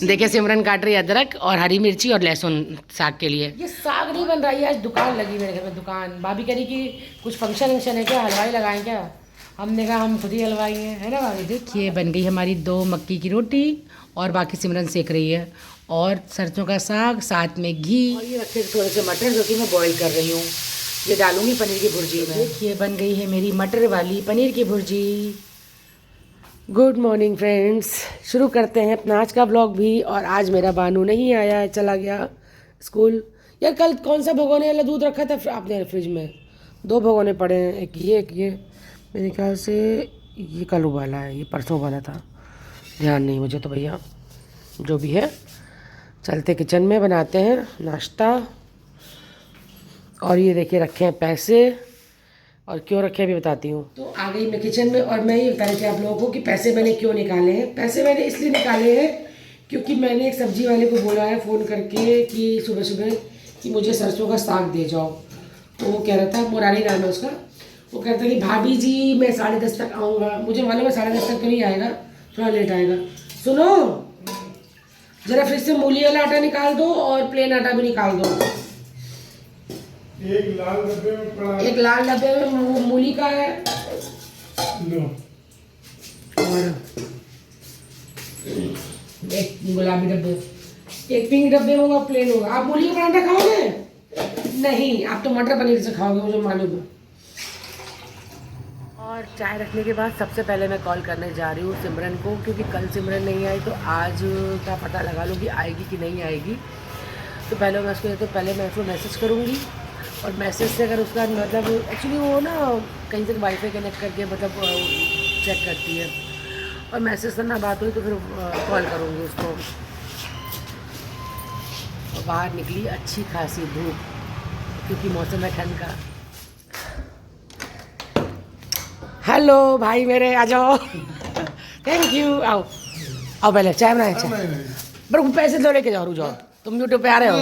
देखिए सिमरन काट रही है अदरक और हरी मिर्ची और लहसुन साग के लिए। ये साग नहीं बन रहा है, आज दुकान लगी मेरे घर में दुकान। भाभी कह रही कि कुछ फंक्शन वंक्शन है क्या, हलवाई लगाएं क्या? हमने कहा हम खुद ही हलवाई हैं, है ना भाभी? देखिए बन गई हमारी 2 मक्की की रोटी और बाकी सिमरन सेक रही है, और सरसों का साग साथ में घी, और ये रखे थोड़े से मटर जो कि मैं बॉईल कर रही हूँ, ये डालूंगी पनीर की भुर्जी में। देखिए बन गई है मेरी मटर वाली पनीर की भुर्जी। गुड मॉर्निंग फ्रेंड्स, शुरू करते हैं अपना आज का व्लॉग भी। और आज मेरा बानू नहीं आया है, चला गया स्कूल। यार कल कौन सा भगोने वाला दूध रखा था आपने फ्रिज में? 2 भगोने पड़े हैं, एक ये मेरे ख्याल से ये कल उबाला है, ये परसों वाला था, ध्यान नहीं मुझे तो भैया। जो भी है चलते किचन में बनाते हैं नाश्ता। और ये देखिए रखे हैं पैसे, और क्यों रखे भी बताती हूँ। तो आ गई मैं किचन में, और मैं ये बता रही थी आप लोगों को कि पैसे मैंने क्यों निकाले हैं। पैसे मैंने इसलिए निकाले हैं क्योंकि मैंने एक सब्जी वाले को बोला है फ़ोन करके कि सुबह सुबह कि मुझे सरसों का साग दे जाओ। तो वो कह रहा था, मुरारी नाम है उसका, वो कहता है कि भाभी जी मैं 10:30 तक आऊँगा। मुझे मालूम है 10:30 तक तो नहीं आएगा, थोड़ा लेट आएगा। सुनो ज़रा फ्रिज से मूली वाला आटा निकाल दो और प्लेन आटा भी निकाल दो। एक लाल डब्बे में पड़ा है, एक लाल डब्बे में मूली का है, लो। और एक गुलाबी डब्बे, एक पिंक डब्बे होगा, प्लेन होगा। आप मूली का पराठा खाओगे? नहीं, आप तो मटर पनीर से खाओगे, मुझे मालूम है। और चाय रखने के बाद सबसे पहले मैं कॉल करने जा रही हूँ सिमरन को, क्योंकि कल सिमरन नहीं आई तो आज का पता लगा लूँ कि आएगी कि नहीं आएगी। तो पहले मैं उसको मैसेज करूँगी, और मैसेज से अगर उसका मतलब एक्चुअली वो ना कहीं से वाईफाई कनेक्ट करके मतलब चेक करती है, और मैसेज से ना बात हुई तो फिर कॉल करूँगी उसको। और बाहर निकली अच्छी खासी धूप, क्योंकि मौसम है ठंड का। हेलो भाई मेरे, आ जाओ। थैंक यू, आओ आओ, पहले चाय बनाए। पर पैसे तो लेके जाओ, रुक जाओ, तुम यूट्यूब पे आ रहे हो।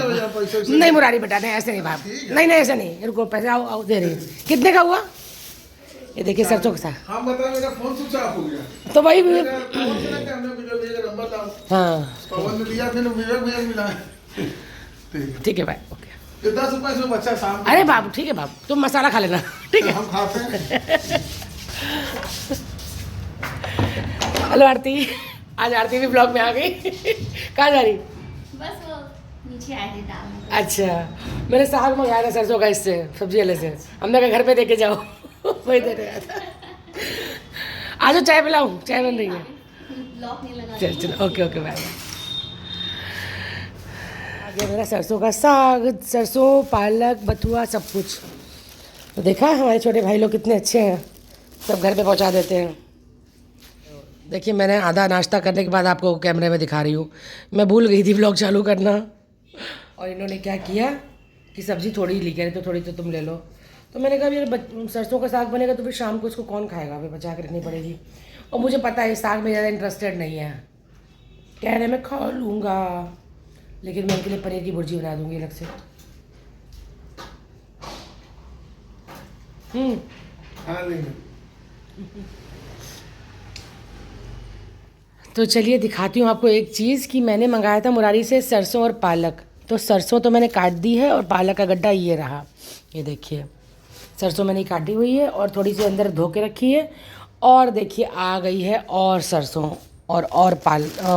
नहीं मुरारी बेटा, नहीं ऐसे नहीं बाप, नहीं ऐसे नहीं, रुको पैसे, आओ आओ दे रही हूँ। कितने का हुआ? ये देखिए सरसों का साग। हाँ बता, मेरा फोन स्विच ऑफ हो गया तो भाई हमने विवेक भैया का नंबर लाओ, हाँ पवन ने दिया, फिर विवेक भैया को मिला। ठीक है भाई, ओके। ये 10 रुपए से बच्चा शाम को। अरे बाबू ठीक है बाबू, तुम मसाला खा लेना, ठीक है। हम खाते हैं। हेलो आरती, आज आरती भी ब्लॉग में आ गई। कहाँ जा रही? बस वो नीचे आए थे डालने। अच्छा, मैंने साग मंगाया था सरसों का, इससे सब्जी वाले से। हमने कहा घर पे देके जाओ। वही दे रहा था। आ जाओ चाय पिलाऊं, चाय बन रही है। लॉक नहीं लगा। चल चलो, ओके ओके बाय। आ गया मेरा सरसों का साग, सरसों पालक बथुआ सब कुछ। तो देखा हमारे छोटे भाई लोग कितने अच्छे हैं, सब घर पे पहुंचा देते हैं। देखिए मैंने आधा नाश्ता करने के बाद आपको कैमरे में दिखा रही हूँ, मैं भूल गई थी व्लॉग चालू करना। और इन्होंने क्या किया कि सब्ज़ी थोड़ी ली, कह रहे तो थोड़ी तो तुम ले लो। तो मैंने कहा यार सरसों का साग बनेगा तो फिर शाम को इसको कौन खाएगा, फिर बचा के रखनी पड़ेगी। और मुझे पता है साग में ज़्यादा इंटरेस्टेड नहीं है, कह रहे मैं खा लूँगा, लेकिन मैं उनके लिए पनीर की भुर्जी बना दूँगी अलग से। हाँ लेंगे। तो चलिए दिखाती हूँ आपको एक चीज़ कि मैंने मंगाया था मुरारी से सरसों और पालक। तो सरसों तो मैंने काट दी है, और पालक का गड्ढा ये रहा, ये देखिए सरसों मैंने काटी हुई है और थोड़ी सी अंदर धो के रखी है। और देखिए आ गई है और सरसों, और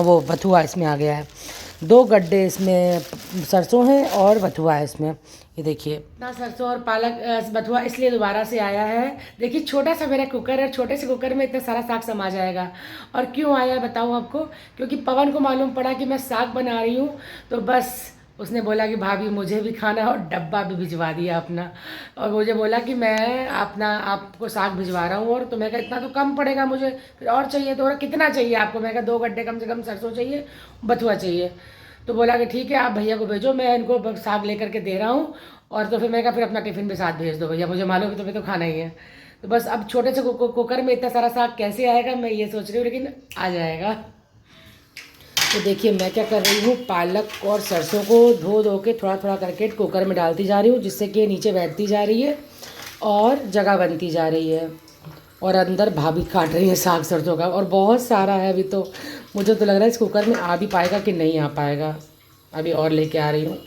वो बथुआ इसमें आ गया है। 2 गड्ढे इसमें सरसों हैं और बथुआ है इसमें, ये देखिए ना। सरसों और पालक बथुआ इसलिए दोबारा से आया है। देखिए छोटा सा मेरा कुकर है, छोटे से कुकर में इतना सारा साग समा जाएगा। और क्यों आया है बताऊँ आपको, क्योंकि पवन को मालूम पड़ा कि मैं साग बना रही हूँ, तो बस उसने बोला कि भाभी मुझे भी खाना है, और डब्बा भी भिजवा दिया अपना। और मुझे बोला कि मैं आपको साग भिजवा रहा हूँ, और तो मैं कहा इतना तो कम पड़ेगा मुझे, फिर और चाहिए तो, और कितना चाहिए आपको? मैं कहा 2 गड्ढे कम से कम सरसों चाहिए, बथुआ चाहिए। तो बोला कि ठीक है आप भैया को भेजो, मैं इनको साग लेकर के दे रहा हूँ। और तो फिर मैं कहा फिर अपना टिफ़िन भी साथ भेज दो भैया, मुझे मालूम है तुम्हें तो खाना ही है। तो बस अब छोटे से कुकर में इतना सारा साग कैसे आएगा मैं ये सोच रही हूँ, लेकिन आ जाएगा। तो देखिए मैं क्या कर रही हूँ, पालक और सरसों को धो के थोड़ा थोड़ा करके कुकर में डालती जा रही हूँ, जिससे कि नीचे बैठती जा रही है और जगह बनती जा रही है। और अंदर भाभी काट रही है साग सरसों का, और बहुत सारा है अभी तो, मुझे तो लग रहा है इस कुकर में आ भी पाएगा कि नहीं आ पाएगा। अभी और लेके आ रही हूँ।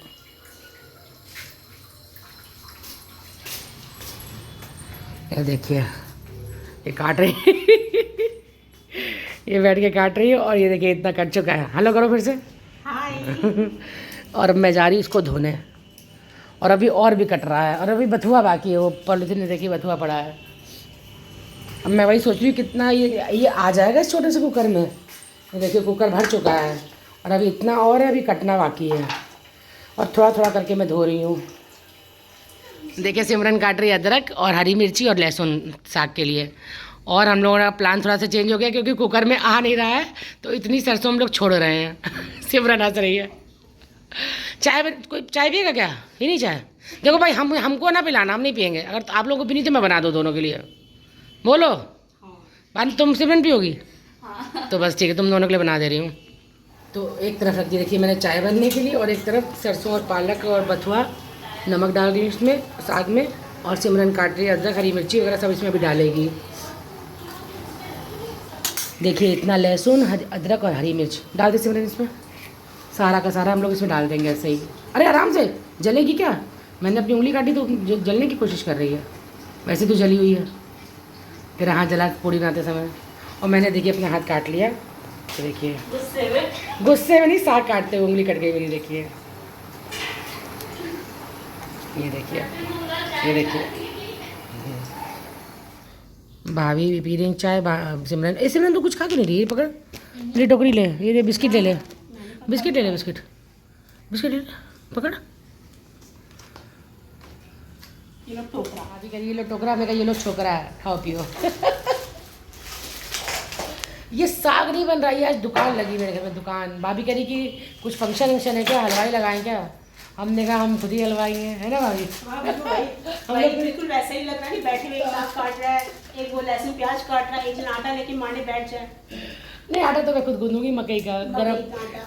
ये देखिए, ये काट रही ये बैठ के काट रही है और ये देखिए इतना कट चुका है। हेलो करो फिर से। हाय और अब मैं जा रही हूँ इसको धोने, और अभी और भी कट रहा है, और अभी बथुआ बाकी है। वो पॉलिथीन में देखिए बथुआ पड़ा है। अब मैं वही सोच रही हूँ कितना ये आ जाएगा इस छोटे से कुकर में। ये देखिए कुकर भर चुका है और अभी इतना और है, अभी कटना बाकी है, और थोड़ा थोड़ा करके मैं धो रही हूँ। देखिए सिमरन काट रही है अदरक और हरी मिर्ची और लहसुन साग के लिए। और हम लोगों का प्लान थोड़ा सा चेंज हो गया क्योंकि कुकर में आ नहीं रहा है, तो इतनी सरसों हम लोग छोड़ रहे हैं। सिमरन हंस रही है। कोई चाय पिएगा क्या? ही नहीं चाय? देखो भाई, हमको ना पिलाना, हम नहीं पियेंगे। अगर आप लोगों को पीनी तो मैं बना दूँ दोनों के लिए। बोलो। पानी तुम सिमरन पियोगी? तो बस ठीक है, तुम दोनों के लिए बना दे रही हूँ। तो एक तरफ रख दी, देखिए मैंने चाय बनने के लिए, और एक तरफ सरसों और पालक और बथुआ नमक डाल दी इसमें साग में, और सिमरन काट रही है अदरक हरी मिर्ची वगैरह सब इसमें भी डालेगी। देखिए इतना लहसुन अदरक और हरी मिर्च डाल दे सिमरन इसमें, सारा का सारा हम लोग इसमें डाल देंगे ऐसे ही। अरे आराम से, जलेगी क्या? मैंने अपनी उंगली काटी तो जलने की कोशिश कर रही है, वैसे तो जली हुई है। फिर हाथ जला पूड़ी बनाते समय। और मैंने देखिए अपना हाथ काट लिया, तो देखिए गुस्से में नहीं, साग काटते हुए उंगली कट गई मेरी। देखिए ये देखिए, ये देखिए भाभी भी पी रही चाय। सिमरन सिमरन तो कुछ खा क्यों नहीं रही है? पकड़ मेरी टोकरी ले, ये बिस्किट ले ले, बिस्किट ले ले, बिस्किट बिस्किट ले ले, पकड़। ये लोग टोकरा, भाभी कह रही ये लोग टोकरा, मैं कहा ये लोग छोकरा है, खाओ पियो। ये साग नहीं बन रहा है, आज दुकान लगी मेरे घर में, दुकान। भाभी कह रही कि कुछ फंक्शन वंक्शन है क्या, हलवाई लगाएं क्या? हमने कहा हम खुद ही हलवाई हैं, है ना भाभी? भाई बिल्कुल वैसे ही लग रहा है, बैठे हुए साग काट रहा है, एक वो लहसुन प्याज काट रहा है, एक जन आटा लेके मारने बैठ जाए। नहीं, आटा तो मैं खुद गूंदूंगी मकई का,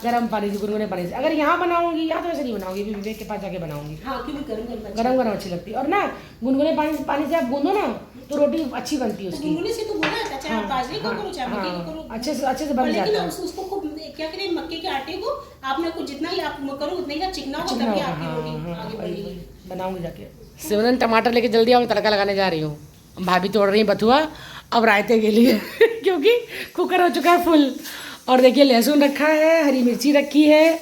गरम पानी से, गुनगुने पानी से। अगर यहाँ बनाऊंगी, यहाँ तो वैसे नहीं बनाऊंगी, विवेक के पास जाके बनाऊंगी। हाँ, क्योंकि गरम गरम अच्छी लगती है। और ना गुनगुने पानी से आप गूंदो ना तो रोटी अच्छी बनती है उसकी। गुनगुने से तो गुना है, चाहे आप बाजरे का करो चाहे मक्के का करो, अच्छे से बन जाता है। उसको खूब क्या करें, मक्के के आटे को आपने कुछ जितना ही आप करो उतना ही चिकना हो, तभी आपकी रोटी आगे बढ़ेगी। बनाऊंगी जाके। सिमरन टमाटर लेके जल्दी आओ, तड़का लगाने जा रही हूँ। भाभी तोड़ रही है बथुआ अब रायते के लिए क्योंकि कुकर हो चुका है फुल। और देखिए लहसुन रखा है, हरी मिर्ची रखी है,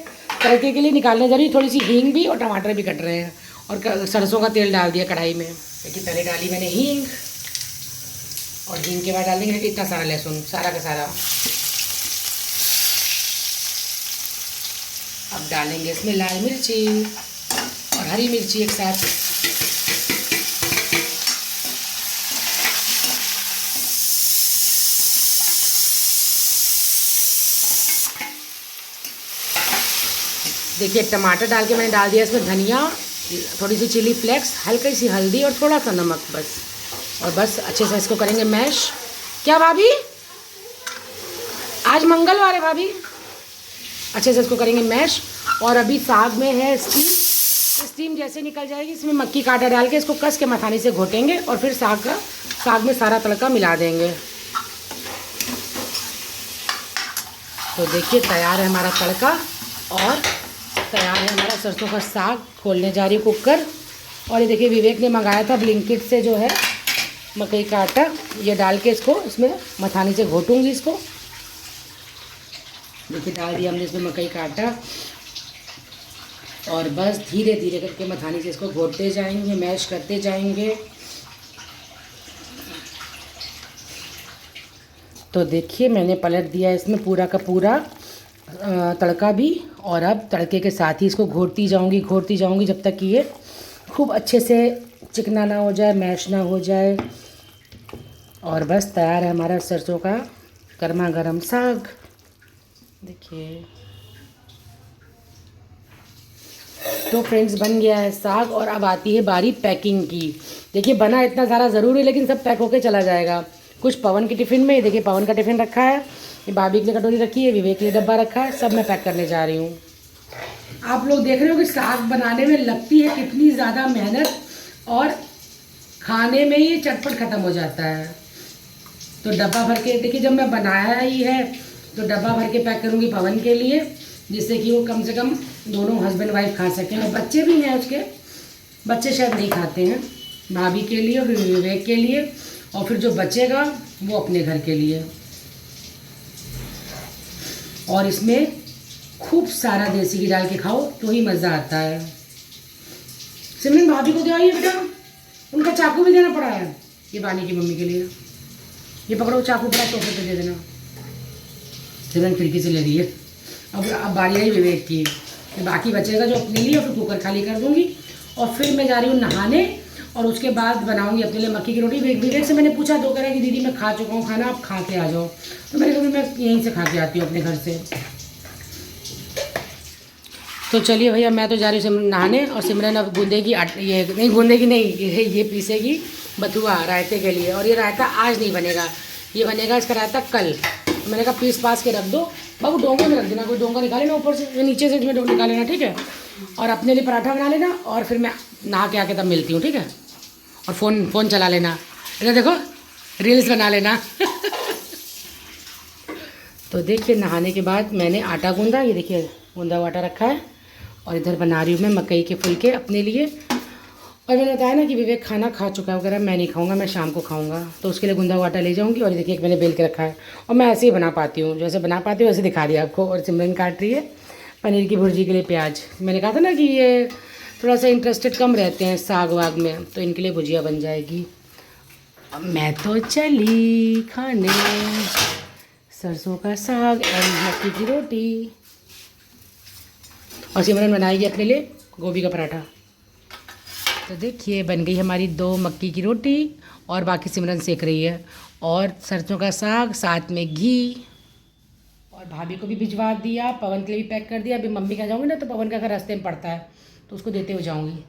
तड़के के लिए निकालने जा रही है। थोड़ी सी हींग भी, और टमाटर भी कट रहे हैं, और सरसों का तेल डाल दिया कढ़ाई में। देखिए पहले डाली मैंने हींग, और हींग के बाद डालेंगे इतना सारा लहसुन, सारा का सारा। अब डालेंगे इसमें लाल मिर्ची और हरी मिर्ची एक साथ। देखिए टमाटर डाल के मैंने डाल दिया इसमें धनिया, थोड़ी सी चिली फ्लेक्स, हल्की सी हल्दी और थोड़ा सा नमक बस। और बस अच्छे से इसको करेंगे मैश। क्या भाभी, आज मंगलवार है भाभी? अच्छे से इसको करेंगे मैश। और अभी साग में है स्टीम जैसे निकल जाएगी, इसमें मक्की का आटा डाल के इसको कस के मखानी से घोटेंगे, और फिर साग में सारा तड़का मिला देंगे। तो देखिए तैयार है हमारा तड़का, और तैयार है हमारा सरसों का साग। खोलने जा रही हूँ कुकर। और ये देखिए विवेक ने मंगाया था ब्लिंकिट से जो है मकई का आटा, ये डाल के इसको इसमें मथानी से घोटूंगी इसको। देखिए डाल दिया हमने इसमें मकई का आटा, और बस धीरे धीरे करके मथानी से इसको घोटते जाएंगे, मैश करते जाएंगे। तो देखिए मैंने पलट दिया इसमें पूरा का पूरा तड़का भी, और अब तड़के के साथ ही इसको घोटती जाऊंगी जब तक कि ये खूब अच्छे से चिकना ना हो जाए, मैश ना हो जाए। और बस तैयार है हमारा सरसों का गर्मा गर्म साग। देखिए तो फ्रेंड्स बन गया है साग, और अब आती है बारी पैकिंग की। देखिए बना इतना सारा ज़रूरी है, लेकिन सब पैक होके चला जाएगा। कुछ पवन के टिफ़िन में, देखिए पवन का टिफ़िन रखा है, ये भाभी के लिए कटोरी रखी है, विवेक के लिए डब्बा रखा है, सब मैं पैक करने जा रही हूँ। आप लोग देख रहे हो कि साग बनाने में लगती है कितनी ज़्यादा मेहनत, और खाने में ही चटपट ख़त्म हो जाता है। तो डब्बा भर के देखिए, जब मैं बनाया ही है तो डब्बा भर के पैक करूँगी पवन के लिए, जिससे कि वो कम से कम दोनों हस्बैंड वाइफ खा सकें। और बच्चे भी हैं उसके, बच्चे शायद नहीं खाते हैं, भाभी के लिए और फिर विवेक के लिए, और फिर जो बचेगा वो अपने घर के लिए। और इसमें खूब सारा देसी घी डाल के खाओ तो ही मज़ा आता है। सिमरन भाभी को दे आइए बेटा, उनका चाकू भी देना पड़ा है। ये बानी की मम्मी के लिए, ये पकड़ो चाकू, पड़ा सोफे पे दे देना। सिमरन खिड़की से ले रही है। अब बारी आई विवेक की, बाकी बचेगा जो अपने लिए, और फिर कुकर खाली कर दूँगी। और फिर मैं जा रही हूँ नहाने, और उसके बाद बनाऊंगी अपने लिए मक्की की रोटी। विवेक से मैंने पूछा तो कह रहा है कि दीदी मैं खा चुका हूँ खाना, आप खा के आ जाओ। तो मैंने कहा मैं यहीं से खा के आती हूँ अपने घर से। तो चलिए भैया, मैं तो जा रही हूँ सिमरन नहाने, और सिमरन अब गूंदेगी ये नहीं गूंदेगी नहीं, ये पीसेगी बथुआ रायते के लिए। और ये रायता आज नहीं बनेगा, ये बनेगा इसका रायता कल। मैंने कहा पीस पास के रख दो बाबू, डोंगे में रख देना, कोई डोंगा निकाले ना ऊपर से, ये नीचे से इसमें निकाल लेना, ठीक है। और अपने लिए पराठा बना लेना, और फिर मैं नहा के आके तब मिलती हूँ, ठीक है। और फ़ोन चला लेना, इधर देखो रील्स बना लेना। तो देखिए नहाने के बाद मैंने आटा गूंदा, ये देखिए गूंदा हुआ आटा रखा है, और इधर बना रही हूँ मैं मकई के फुलके अपने लिए। और मैंने बताया ना कि विवेक खाना खा चुका है वगैरह, मैं नहीं खाऊंगा, मैं शाम को खाऊंगा, तो उसके लिए गूंदा हुआ आटा ले जाऊंगी। और ये देखिए एक मैंने बेल के रखा है, और मैं ऐसे ही बना पाती हूँ, जैसे बना पाती हूँ वैसे दिखा दिया आपको। और सिमरन काट रही है पनीर की भुर्जी के लिए प्याज। मैंने कहा था ना कि ये थोड़ा सा इंटरेस्टेड कम रहते हैं साग वाग में, तो इनके लिए भुजिया बन जाएगी। अब मैं तो चली खाने सरसों का साग और मक्की की रोटी, और सिमरन बनाएगी अपने लिए गोभी का पराठा। तो देखिए बन गई हमारी 2 मक्की की रोटी, और बाकी सिमरन सेक रही है, और सरसों का साग साथ में घी। और भाभी को भी भिजवा दिया, पवन के लिए भी पैक कर दिया। अभी मम्मी का जाऊँगी ना, तो पवन का घर रास्ते में पड़ता है, तो उसको देते हुए जाऊँगी।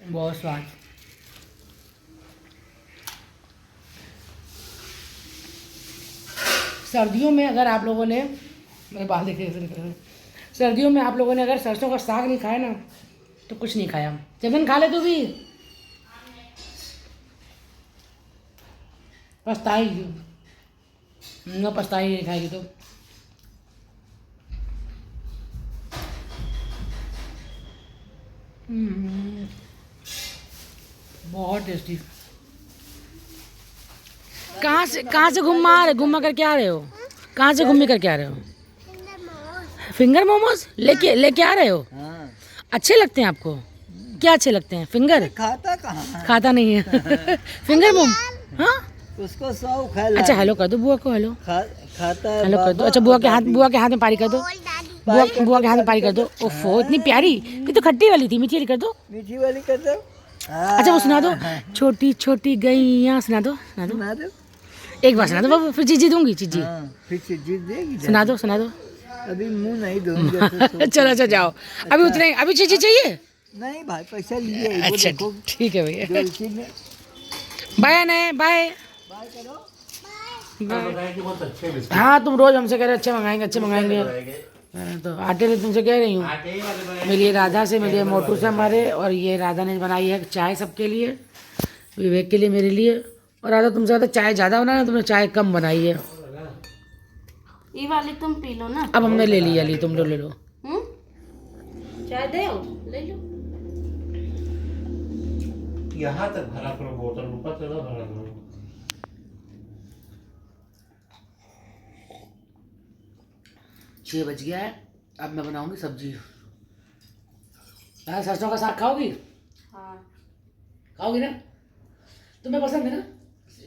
बहुत स्वाद। सर्दियों में अगर आप लोगों ने, मेरे बाल देखे, सर्दियों में आप लोगों ने अगर सरसों का साग नहीं खाया ना, तो कुछ नहीं खाया। चंदन खा ले तू भी, पछताएगी न, पछताई नहीं खाएगी तो। बहुत टेस्टी। कहाँ से घुमा करके आ रहे हो? कहाँ से घूम करके आ रहे हो? फिंगर मोमोज लेके आ रहे हो? हाँ। अच्छे लगते हैं आपको? क्या अच्छे लगते हैं? फिंगर खाता कहाँ? खाता नहीं है। फिंगर मोम, हाँ उसको शौक है। अच्छा हेलो कर दो बुआ को, हेलो खाता है। हेलो कर दो। अच्छा बुआ के हाथ में पारी कर दो, बुआ के हाथ में पारी कर दो। ओफो इतनी प्यारी, ये तो खट्टी वाली थी, मीठी वाली कर दो। मीठी वाली कर दो। अच्छा वो सुना दो, छोटी छोटी गैया, सुना दो सुना दो। एक बार सुना दो बाबू, फिर चीजी दूंगी, चीजी फिर चीजी देगी। सुना दो। अभी मुंह नहीं दूंगी। चलो अच्छा जाओ, अभी उतरे, अभी चीजी चाहिए? नहीं भाई पैसा लिए। अच्छा ठीक है भैया, में बाय नहीं बाय। बाय करो। हाँ तुम रोज हमसे कह रहे अच्छे मंगाएंगे। तो आटे ले तुमसे कह रही हूँ। मिलिए राधा से, मिलिए मोटू से हमारे। और ये राधा ने बनाई है चाय सबके लिए, विवेक के लिए, मेरे लिए। और राधा तुमसे ज़्यादा चाय ज़्यादा बनाया, तुमने चाय कम बनाई है। ये वाली तुम पी लो ना। अब हमने ले लिया, तुम लोग ले लो। चाय दे ले लो। यहाँ तक भरा करो बोतल, ऊपर से ना भरा करो। 6 बज गया है, अब मैं बनाऊंगी सब्जी। सरसों का साग खाओगी? हाँ खाओगी ना? तुम्हें पसंद है ना?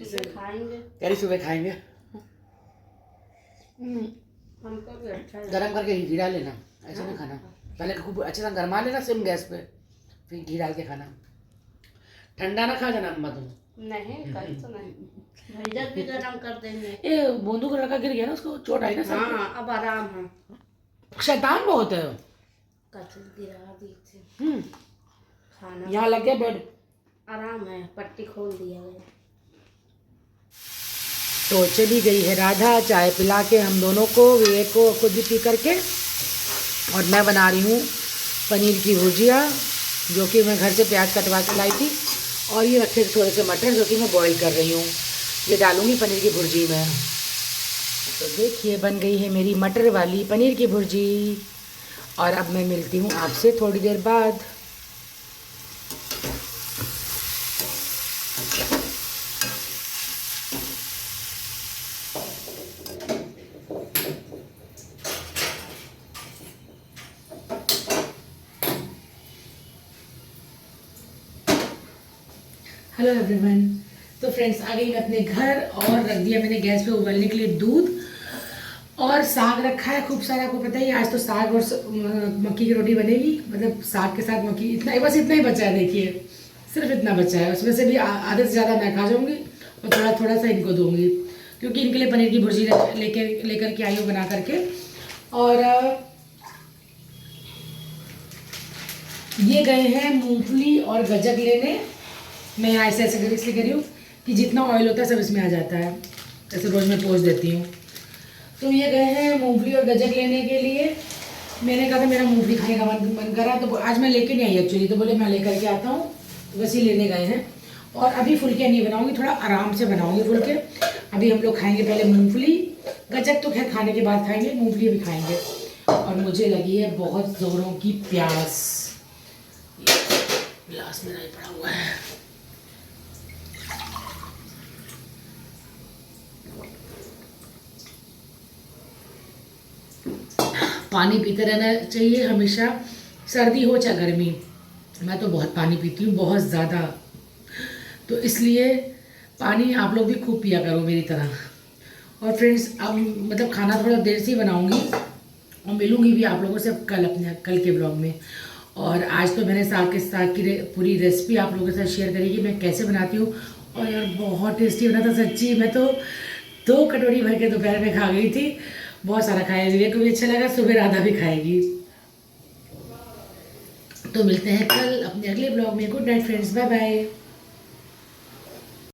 खाएंगे, कह सुबह खाएंगे। हमको भी अच्छा है। गरम करके घी डाल लेना, ऐसे नहीं खाना। पहले खूब अच्छे से गरमा लेना सिम गैस पे, फिर घी डाल के खाना। ठंडा ना खा जाना अम्मा तुम। नहीं कल तो नहीं, भैया भी गरम कर देंगे। ये बोंदू का लड़का गिर गया ना, उसको चोट आई ना सर पे। हाँ अब आराम है। शैतान बहुत है। कचल गिरा दी थी, खाना यहाँ लग गया बेड, आराम है, पट्टी खोल दिया गया। तो चली गई है राधा चाय पिला के हम दोनों को, विवेक को खुद भी पी करके। और मैं बना रही हूँ पनीर की भुजिया, जो कि मैं घर से प्याज कटवा के लाई थी। और ये रखे थोड़े से मटर, जो कि मैं बॉईल कर रही हूँ। ये डालूंगी पनीर की भुर्जी में। तो देखिए बन गई है मेरी मटर वाली पनीर की भुर्जी। और अब मैं मिलती हूँ आपसे थोड़ी देर बाद। Hello everyone. तो फ्रेंड्स आ गई मैं अपने घर और रख दिया मैंने गैस पे उबलने के लिए दूध और साग रखा है खूब सारा। आपको पता ही आज तो साग और मक्की की रोटी बनेगी, मतलब साग के साथ मक्की। इतना बस इतना ही बचा है, देखिए सिर्फ इतना बचा है। उसमें से भी आधे से ज़्यादा मैं खा जाऊँगी और थोड़ा थोड़ा सा इनको दूँगी, क्योंकि इनके लिए पनीर की भुर्जी लेकर के आई हूँ बना करके। और ये गए हैं मूंगफली और गजक लेने। मैं यहाँ ऐसे ऐसे इसलिए कर रही हूँ कि जितना ऑयल होता है सब इसमें आ जाता है, ऐसे रोज़ मैं पोंछ देती हूँ। तो ये गए हैं मूंगफली और गजक लेने के लिए। मैंने कहा था मेरा मूंगफली खाने का मन करा, तो आज मैं लेके नहीं आई एक्चुअली, तो बोले मैं लेकर के आता हूँ, तो बस ये लेने गए हैं। और अभी फुलके नहीं बनाऊँगी, थोड़ा आराम से बनाऊँगी फुलके। अभी हम लोग खाएँगे पहले मूँगफली, गजक तो खैर खाने के बाद खाएँगे, मूँगफली भी खाएँगे। और मुझे लगी है बहुत ज़ोरों की प्यास। गिलास मेरा ही पड़ा हुआ है। पानी पीते रहना चाहिए हमेशा, सर्दी हो चाहे गर्मी। मैं तो बहुत पानी पीती हूँ, बहुत ज़्यादा। तो इसलिए पानी आप लोग भी खूब पिया करो मेरी तरह। और फ्रेंड्स अब मतलब खाना थोड़ा देर से ही बनाऊँगी और मिलूँगी भी आप लोगों से कल के ब्लॉग में। और आज तो मैंने साग की पूरी रेसिपी आप लोगों के साथ शेयर करी कि मैं कैसे बनाती हूँ। और यार बहुत टेस्टी बना था सच्ची। मैं तो 2 कटोरी भर के दोपहर में खा गई थी, बहुत सारा खाया। विवेक को भी अच्छा लगा, सुबह राधा भी खाएगी। तो मिलते हैं कल अपने अगले ब्लॉग में। Good night friends, bye bye.